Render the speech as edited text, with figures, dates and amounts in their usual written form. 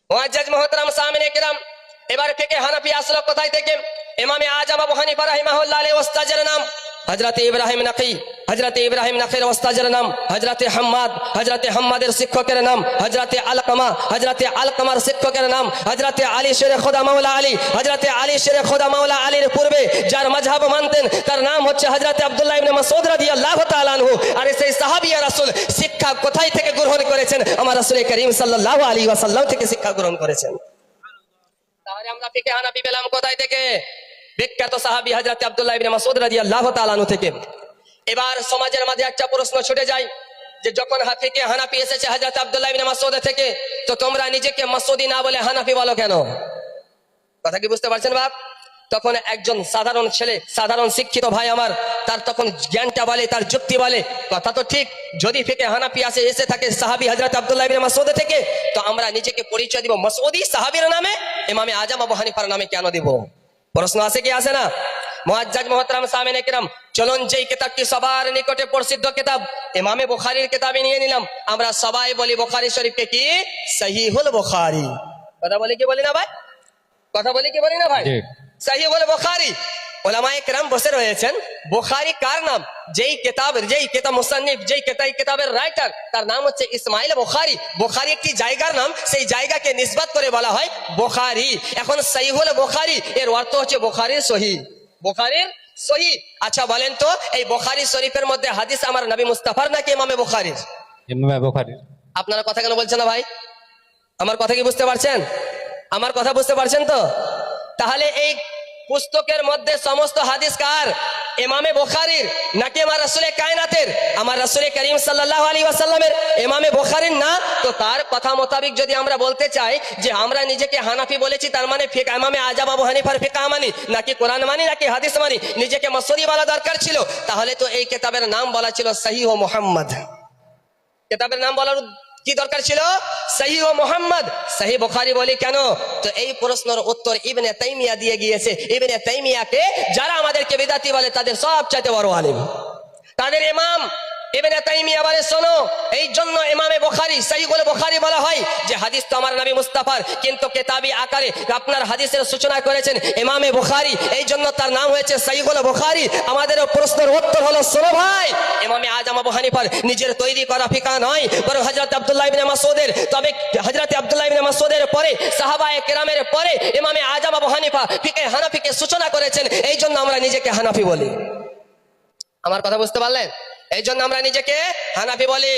মুআজ্জাজ মুহতারাম সামিনে কিরাম, এবার ফিকে হানাফি আসলো কোথায় থেকে? ইমামে আজম আবু হানিফা রাহিমাহুল্লাহ আলাইহি ওয়াস্তাজের নাম হযরত ইব্রাহিম নাকি। হযরত ইব্রাহিম নাকির ওস্তাদের নাম হযরত হাম্মাদ। হযরত হাম্মাদের শিক্ষকের নাম হযরত আলকামা। হযরত আলকামার শিক্ষকের নাম হযরত আলী শেরে খোদা মাওলা আলী। হযরত আলী শেরে খোদা মাওলা আলীর পূর্বে যার মাযহাব মানতেন তার নাম হচ্ছে হযরত আব্দুল্লাহ ইবনে মাসউদ রাদিয়াল্লাহু তাআলা আনহু। আর সেই সাহাবী রাসূল শিক্ষা কোথায় থেকে গ্রহণ করেছেন? আমার রাসূল করিম সাল্লাল্লাহু আলাইহি ওয়াসাল্লাম থেকে শিক্ষা গ্রহণ করেছেন। তাহলে আমরা ফিকে হানাফি পেলাম কোথায় থেকে? বিখ্যাত সাহাবী হযরত আব্দুল্লাহ ইবনে মাসউদ রাদিয়াল্লাহু তাআলা আনহু থেকে। এবার সমাজের মাঝে একটা প্রশ্ন ছুটে যায় যে যখন ফিকে হানাফি এসেছে হযরত আব্দুল্লাহ ইবনে মাসউদ থেকে, তো তোমরা নিজেকে মাসউদি না বলে হানাফি বলো কেন? কথা কি বুঝতে পারছেন বাপ? তখন একজন সাধারণ ছেলে, সাধারণ শিক্ষিত ভাই আমার, তার তখন জ্ঞানটা বলে, তার যুক্তি বলে, কথা তো ঠিক, যদি ফিকে হানাফি এসে থাকে সাহাবী হযরত আব্দুল্লাহ ইবনে মাসউদ থেকে, তো আমরা নিজেকে পরিচয় দিব মাসউদি সাহাবীর নামে, ইমামে আজম আবু হানিফার নামে কেন দিব? প্রশ্ন আছে কি আসে না? মুআজ্জাজ মুহতারাম সামিনে কিরাম, চলুন যেই কিতাবটি সবার নিকটে প্রসিদ্ধ কিতাব ইমামে বুখারীর কিতাবে নিয়ে নিলাম। আমরা সবাই বলি বুখারী শরীফকে কি সহিহুল বুখারী। কথা বলি কি বলি না ভাই? কথা বলি কি বলি না ভাই? সহিহুল বুখারী। উলামায়ে কেরাম বসে রয়েছেন, বুখারী কার নাম? যেই কিতাব মুসান্নিফ, যেই কিতাবের রাইটার, তার নাম হচ্ছে ইসমাইল বুখারী। বুখারী একটি জায়গার নাম, সেই জায়গাকে নিসবত করে বলা হয় বুখারী। এখন সহিহুল বুখারী এর অর্থ হচ্ছে বুখারীর সহিহ, বুখারীর সহিহ। আচ্ছা বলেন তো, এই বুখারী শরীফের মধ্যে হাদিস আমার নবী মুস্তাফার নাকি ইমামে বুখারীর? ইমামে বুখারীর। আপনারা কথা কেন বলছেন না ভাই? আমার কথা কি বুঝতে পারছেন? আমার কথা বুঝতে পারছেন তো? তাহলে এই পুস্তকের মধ্যে সমস্ত হাদিস কার? ইমামে বুখারীর নাকি আমার রাসূলে কায়নাতের, আমার রাসূলে করিম সাল্লাল্লাহু আলাইহি ওয়াসাল্লামের? ইমামে বুখারীর না। তো তার কথা মোতাবেক যদি আমরা বলতে চাই যে আমরা নিজেকে হানাফি বলেছি, তার মানে ফিক ইমামে আজম আবু হানিফার ফিকহ মানি, নাকি কোরআন মানি, নাকি হাদিস মানি? নিজেকে মাসউদি বলা দরকার ছিল। তাহলে তো এই কিতাবের নাম বলা ছিল সহিহ মুহাম্মদ। কিতাবের নাম বলার কি দরকার ছিল? সহিহ মুহাম্মদ। সহিহ বুখারী বলি কেন? তো এই প্রশ্নের উত্তর ইবনে তাইমিয়া দিয়ে গিয়েছে। ইবনে তাইমিয়াকে যারা আমাদেরকে বিদআতি বলে তাদের সবচাইতে বড় আলেম, তাদের ইমাম ইবনে তাইমিয়া বলে শোনো, এই জন্য ইমামে বুখারী সহিহুল বুখারী বলা হয় যে হাদিস তো আমার নবী মুস্তাফার, কিন্তু কিতাবী আকারে আপনার হাদিসের সূচনা করেছেন ইমামে বুখারী, এই জন্য তার নাম হয়েছে সহিহুল বুখারী। আমাদের প্রশ্নের উত্তর হলো শোনো ভাই, ইমামে আজম আবু হানিফার নিজের তৈরি করা ফিকহ নয়, বরং হযরত আব্দুল্লাহ ইবনে মাসউদের। তবে হযরত আব্দুল্লাহ ইবনে মাসউদের পরে, সাহাবায়ে কেরামের পরে ইমামে আজম আবু হানিফা ফিকহে হানাফিকে সূচনা করেছেন, এই জন্য আমরা নিজেকে হানাফি বলি। আমার কথা বুঝতে পারলেন? এই জন্য আমরা নিজেকে হানাফি বলি।